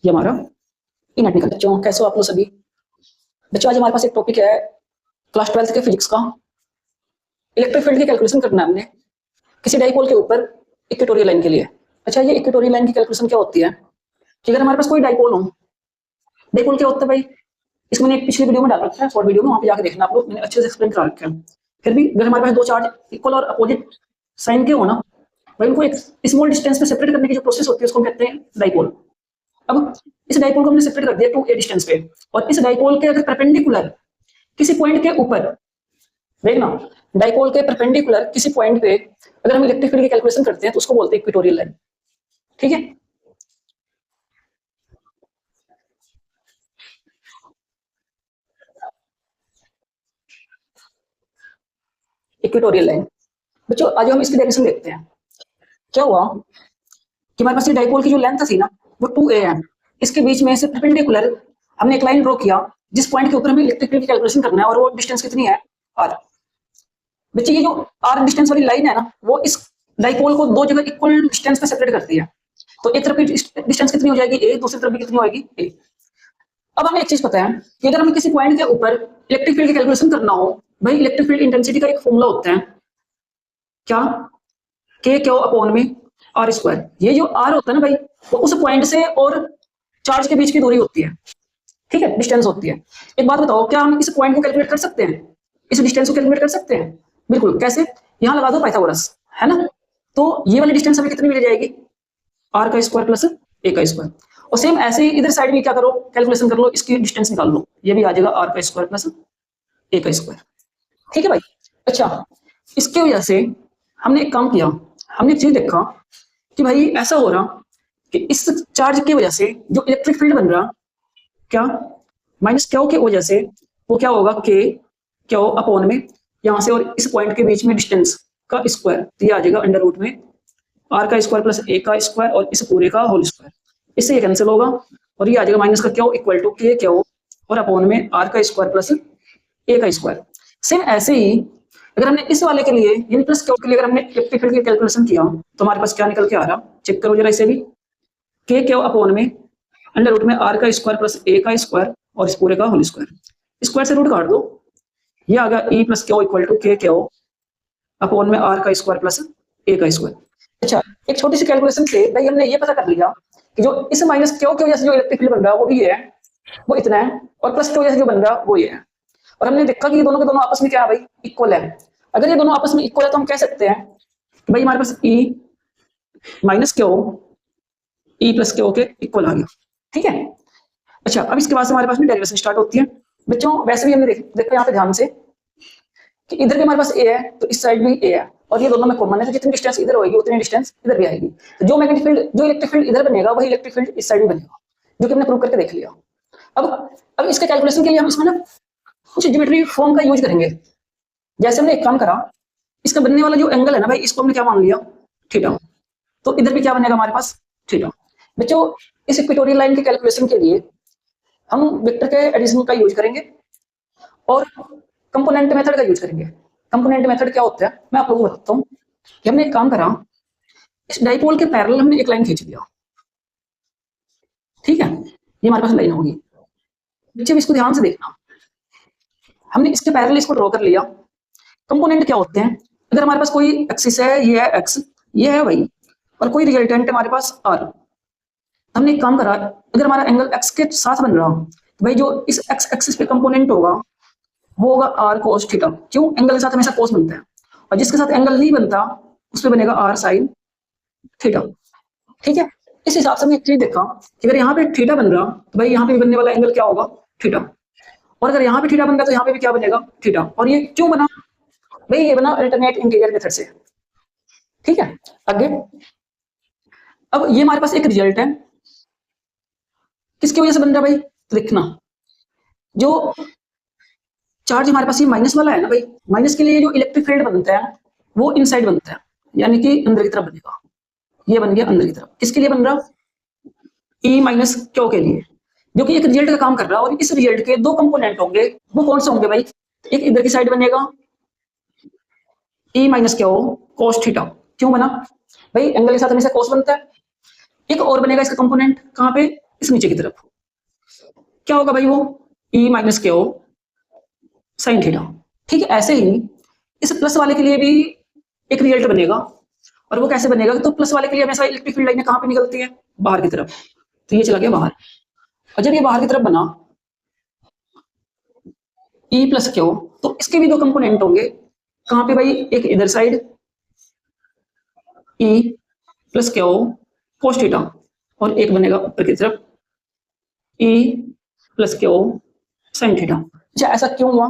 ये हमारा इनएटमिकल। बच्चों कैसे हो आप लोग सभी? बच्चों आज हमारे पास एक टॉपिक है क्लास 12th के फिजिक्स का। इलेक्ट्रिक फील्ड की कैलकुलेशन करना है हमने किसी डाइपोल के ऊपर इक्वेटोरियल लाइन के लिए। अच्छा, ये इक्वेटोरियल लाइन की कैलकुलेशन क्या होती है कि अगर हमारे पास कोई डाइपोल हो, डाइपोल क्या होता है भाई, इसको मैंने एक पिछली वीडियो में डाल रखा है, शॉर्ट वीडियो में, वहां पे जाकर देखना आप लोग, मैंने अच्छे से एक्सप्लेन करा रखा है। फिर भी अगर हमारे पास दो चार्ज इक्वल और अपोजिट साइन के हो ना भाई, उनको एक स्मॉल डिस्टेंस में सेपरेट करने की जो प्रोसेस होती है उसको कहते हैं डाइपोल। अब इस डाइपोल को हमने सेपरेट कर दिया 2a डिस्टेंस पे, और इस डाइपोल के अगर परपेंडिकुलर किसी पॉइंट के ऊपर, देखना, डाइपोल के परपेंडिकुलर किसी पॉइंट पे अगर हम इलेक्ट्रिक फील्ड की कैलकुलेशन करते हैं तो उसको बोलते हैं इक्वेटोरियल लाइन। ठीक है, इक्वेटोरियल लाइन। बच्चों आज हम इसकी डेफिनेशन देखते हैं। क्या हुआ कि हमारे पास ये डाइपोल की जो लेंथ थी ना वो 2a है, इसके बीच में से परपेंडिकुलर हमने एक लाइन ड्रॉ किया जिस पॉइंट के ऊपर हमें इलेक्ट्रिक फील्ड की कैलकुलेशन करना है, और वो डिस्टेंस कितनी है, r। बच्चे ये जो r डिस्टेंस वाली लाइन है ना वो इस डाइपोल को दो जगह इक्वल डिस्टेंस पे सेपरेट करती है। तो एक तरफ की डिस्टेंस कितनी हो जाएगी a, दूसरी तरफ भी कितनी होगी a। अब हमें एक चीज पता है कि अगर हमें किसी पॉइंट के ऊपर इलेक्ट्रिक फील्ड की कैलकुलेशन करना हो भाई, इलेक्ट्रिक फील्ड इंटेंसिटी का एक फॉर्मूला होता है, क्या, के क्यू अपॉन में आर स्क्वायर। ये जो आर होता है ना भाई, वो उस पॉइंट से और चार्ज के बीच की दूरी होती है, ठीक है, डिस्टेंस होती है। एक बात बताओ, क्या हम इस पॉइंट को कैलकुलेट कर सकते हैं, इस डिस्टेंस को कैलकुलेट कर सकते हैं? बिल्कुल। कैसे? यहाँ लगा दो पाइथागोरस, है ना। तो ये वाली डिस्टेंस हमें कितनी मिल जाएगी, आर का स्क्वायर प्लस ए का स्क्वायर। और सेम ऐसे ही इधर साइड में क्या करो, कैलकुलेशन कर लो, इसकी डिस्टेंस निकाल लो, ये भी आ जाएगा आर का स्क्वायर प्लस ए का स्क्वायर। ठीक है भाई। अच्छा, इसके वजह से हमने एक काम किया, हमने एक चीज देखा कि भाई ऐसा हो रहा कि इस चार्ज की वजह से जो इलेक्ट्रिक फील्ड बन रहा, क्या, माइनस क्यू की वजह से वो क्या होगा, के क्यू अपॉन में यहां से और इस पॉइंट के बीच में डिस्टेंस का स्क्वायर, तो ये आ जाएगा अंडर रूट में आर का स्क्वायर प्लस ए का स्क्वायर और इस पूरे का होल स्क्वायर। इससे ये कैंसिल होगा और ये आ जाएगा माइनस का Q equal to K Q और अपॉन में आर का स्क्वायर प्लस ए का स्क्वायर। सेम ऐसे ही अगर हमने इस वाले के लिए यानी प्लस क्यू के लिए अगर हमने इलेक्ट्रिक फील्ड की कैलकुलेशन किया तो हमारे पास क्या निकल के आ रहा, चेक करो जरा इसे भी, के क्यू अपॉन में अंडर रूट में आर का स्क्वायर प्लस ए का स्क्वायर और इस पूरे का होल स्क्वायर। स्क्वायर से रूट काट दो, ये आ गया E plus Q equal to K Q upon में आर का स्क्वायर प्लस ए का स्क्वायर। अच्छा, एक छोटी सी कैलकुलेशन से भाई हमने ये पता कर लिया कि जो इस माइनस क्यू की वजह से जो इलेक्ट्रिक फील्ड बन रहा है वो भी है, वो इतना है, और प्लस की वजह से जो बन रहा है वो ये है। और हमने देखा कि ये दोनों के दोनों आपस में क्या है भाई, इक्वल है। अगर ये दोनों आपस में इक्वल है तो हम कह सकते हैं कि भाई हमारे पास E minus Q E plus Q के इक्वल आ गया। ठीक है। अच्छा, अब इसके बाद से हमारे पास में डेरिवेशन स्टार्ट होती है। बच्चों वैसे भी हमने देखो यहाँ पे ध्यान से कि इधर भी हमारे पास ए है तो इस साइड भी ए है, और ये दोनों में कॉमन है, तो जितनी डिस्टेंस इधर होगी उतनी डिस्टेंस इधर भी आएगी। तो जो मैग्नेटिक फील्ड, जो इलेक्ट्रिक फील्ड इधर बनेगा वही इलेक्ट्रिक फील्ड इस साइड भी बनेगा, जो कि हमने प्रूव करके देख लिया। अब इसके कैलकुलेशन के लिए हम इसमें ना कुछ ज्योमेट्री फॉर्म का यूज करेंगे। जैसे हमने एक काम करा, इसका बनने वाला जो एंगल है ना भाई, इसको हमने क्या मान लिया, थीटा। तो इधर भी क्या बनेगा हमारे पास, थीटा। बच्चों इस इक्वेटोरियल लाइन के कैलकुलेशन के लिए हम वेक्टर के एडिशन का यूज करेंगे और कंपोनेंट मेथड का यूज करेंगे। कंपोनेंट मेथड क्या होता है मैं आप लोगों को बताता हूँ कि हमने एक काम करा, इस डाइपोल के पैरेलल हमने एक लाइन खींच दिया, ठीक है, ये हमारे पास लाइन होगी। बच्चे इसको ध्यान से देखना, हमने इसके पैरेलल इसको ड्रॉ कर लिया। कंपोनेंट क्या होते हैं, अगर हमारे पास कोई एक्सिस है, ये है एक्स, ये है वाई, और कोई रिजल्टेंट है हमारे पास आर। हमने एक काम करा, अगर हमारा एंगल एक्स के साथ बन रहा तो भाई जो इस एक्स एक्सिस पे कंपोनेंट होगा वो होगा आर कोस थीटा। क्यों? एंगल के साथ हमेशा कोस बनता है, और जिसके साथ एंगल नहीं बनता उस पर बनेगा आर साइन थीटा। ठीक है। इस हिसाब से हमने एक चीज देखा कि अगर यहाँ पे थीटा बन रहा तो भाई यहाँ पे बनने वाला एंगल क्या होगा, थीटा। और अगर यहाँ पे थीटा बन रहा तो यहाँ पे भी क्या बनेगा, थीटा। और ये क्यों बना भाई, ये बना अल्टरनेट इंटीरियर मेथड से। ठीक है। आगे अब ये हमारे पास एक रिजल्ट है, किसकी वजह से बन रहा भाई, तो देखना, जो चार्ज हमारे पास ये माइनस वाला है ना भाई, माइनस के लिए जो इलेक्ट्रिक फील्ड बनता है वो इनसाइड बनता है, यानी कि अंदर की तरफ बनेगा। ये बन गया अंदर की तरफ, किसके लिए बन रहा, ई माइनस क्यू के लिए, जो कि एक रिजल्ट का काम कर रहा है। और इस रिजल्ट के दो कंपोनेंट होंगे, वो कौन से होंगे भाई, एक इधर की साइड बनेगा ई माइनस क्यू कोस थीटा। क्यों बना भाई, एंगल के साथ हमेशा कोस बनता है। एक और बनेगा इसका कंपोनेंट कहाँ पे, इस नीचे की तरफ, क्या होगा भाई? वो ई माइनस क्यू साइन थीटा। ठीक है, ऐसे ही इस प्लस वाले के लिए भी एक रिजल्ट बनेगा, और वो कैसे बनेगा? तो प्लस वाले के लिए हमेशा इलेक्ट्रिक फील्ड लाइनें कहाँ पे निकलती है? बाहर की तरफ। तो ये चला गया बाहर, और जब ये बाहर की तरफ बना ई प्लस क्यू, तो इसके भी दो कंपोनेंट होंगे। कहाँ पे भाई? एक इधर साइड ई प्लस क्यू कोस थीटा, और एक बनेगा ऊपर की तरफ ई प्लस क्यू साइन थीटा। अच्छा, ऐसा क्यों हुआ?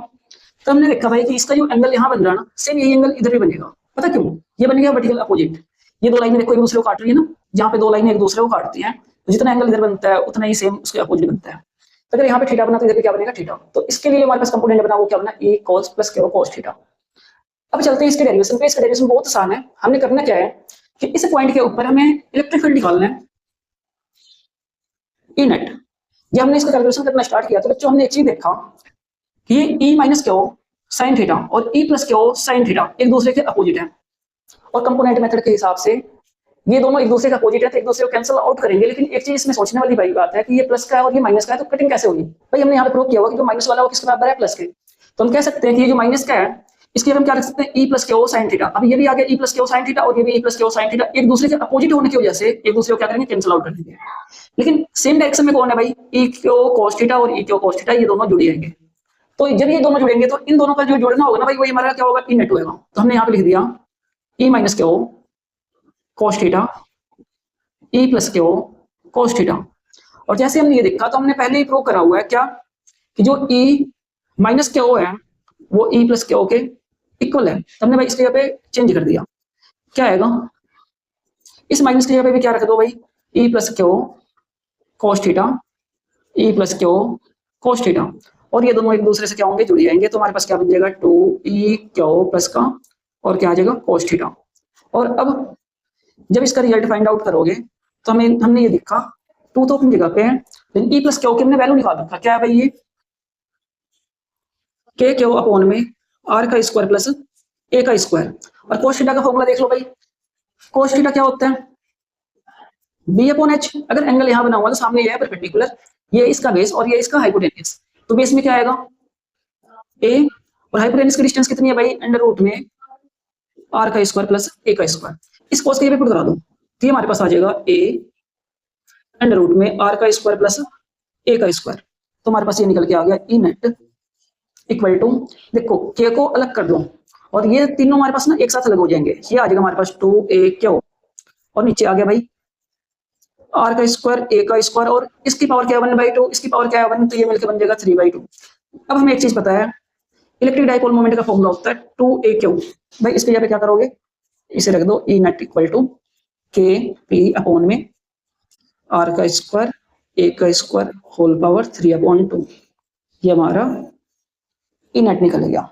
तो हमने देखा भाई कि इसका जो एंगल यहाँ बन रहा है ना, सेम यही एंगल इधर भी बनेगा। पता क्यों? ये बनेगा वर्टिकल अपोजिट। ये दो लाइनें देखो एक दूसरे को काट रही है ना, जहाँ पे दो लाइनें एक दूसरे को काटती हैं, तो जितना एंगल इधर बनता है उतना ही सेम उसके अपोजिट बनता है। तो अगर यहाँ पे थीटा बना तो इधर पे क्या बनेगा? थीटा। तो इसके लिए हमारे पास कंपोनेंट बना, वो क्या बना? A cos plus Q cos theta. अब चलते हैं इसके डेरिवेशन पे। इसका डेरिवेशन बहुत आसान है। हमने करना क्या है कि इस पॉइंट के ऊपर हमें इलेक्ट्रिक फील्ड निकालना है, ई नेट। जब हमने इसका कैलकुलेशन करना स्टार्ट किया तो बच्चों हमने एक चीज देखा कि ये ई माइनस क्यू साइन थीटा और ई प्लस क्यू साइन थीटा एक दूसरे के अपोजिट है, और कंपोनेंट मेथड के हिसाब से ये दोनों एक दूसरे के अपोजिट है, तो एक दूसरे को कैंसिल आउट करेंगे। लेकिन एक चीज इसमें सोचने वाली भाई बात है कि ये प्लस का है और ये माइनस का है, तो कटिंग कैसे होगी? भाई हमने यहाँ पे प्रूव किया हुआ कि जो माइनस वाला वो किसके बराबर है? प्लस के। तो हम कह सकते हैं कि ये जो माइनस का है इसके हम क्या रख सकते हैं? ई प्लस क्यू साइन थीटा। अब ये भी आ गया E plus Q sine theta, और ये भी ई प्लस क्यू साइन थीटा, एक दूसरे के अपोजिट होने की वजह से एक दूसरे को क्या करेंगे? कैंसिल आउट कर देंगे। लेकिन सेम डायरेक्शन में कौन है भाई? ई क्यू कॉस थीटा और ई क्यू कॉस थीटा, ये दोनों जुड़ जाएंगे। तो जब ये दोनों जुड़ेंगे तो इन दोनों का जो जुड़ना होगा ना भाई, वही हमारा क्या होगा? ई नेट होगा। तो हमने यहाँ पे लिख दिया E minus Q cos theta E plus Q cos theta. और जैसे हमने ये देखा तो हमने पहले ही प्रूव करा हुआ है क्या कि जो ई माइनस क्यू है वो ई प्लस क्यू के इक्वल है। तो हमने भाई इसकी जगह पे चेंज कर दिया, क्या आएगा? इस माइनस की जगह पे भी क्या रख दो भाई? ई plus Q cos theta E plus Q cos theta, और ये दोनों एक दूसरे से क्या होंगे? जुड़ जाएंगे। तो हमारे पास क्या बन जाएगा? 2e क्यू प्लस का और क्या आ जाएगा? Cos theta. और अब जब इसका रिजल्ट फाइंड आउट करोगे तो हमने ये देखा 2 तो अपनी जगह पे है, लेकिन ई प्लस क्यू की हमने वैल्यू निकाल रखा। क्या है भाई? ये के क्यू अपॉन में आर का स्क्वायर प्लस ए का स्क्वायर। और कोस थीटा का फॉर्मूला देख लो भाई। कोस थीटा क्या होता है? B upon H. अगर एंगल यहाँ बना हुआ तो सामने ये है परपेंडिकुलर, ये इसका बेस और ये इसका हाइपोटेन्यूस। तो बेस में क्या आएगा? ए, और हाइपोटेन्यूस की डिस्टेंस कितनी है भाई? अंडर रूट में आर का स्क्वायर प्लस ए का स्क्वायर। इस कोस के ये पुट करा दो तो ये हमारे पास आ जाएगा ए अंडर रूट में आर का स्क्वायर प्लस ए का स्क्वायर। तो हमारे पास ये निकल के आ गया ई नेट इक्वल टू, देखो के को अलग कर दो और ये तीनों हमारे पास ना एक साथ अलग हो जाएंगे। ये आ जाएगा हमारे पास 2a क्यू, और नीचे आ गया भाई आर का स्क्वायर ए का स्क्वायर, और इसकी पावर क्या है? 1/2, इसकी पावर क्या है? 1, तो ये मिलकर बन जाएगा 3/2। अब हमें एक चीज पता है, इलेक्ट्रिक डाइपोल मोमेंट का फॉर्मूला होता है 2a क्यू। भाई इसके जगह पे क्या करोगे? इसे रख दो ई नेट इक्वल टू के पी अपॉन में आर का स्क्वायर ए का स्क्वायर होल पावर 3/2। ये हमारा ई नेट निकल गया।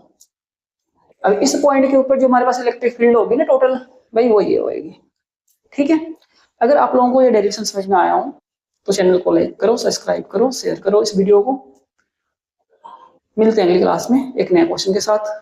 अब इस पॉइंट के ऊपर जो हमारे पास इलेक्ट्रिक फील्ड होगी ना टोटल, भाई वो ये होएगी। ठीक है, अगर आप लोगों को ये डेरिवेशन समझ में आया हो तो चैनल को लाइक करो, सब्सक्राइब करो, शेयर करो इस वीडियो को। मिलते हैं अगली क्लास में एक नए क्वेश्चन के साथ।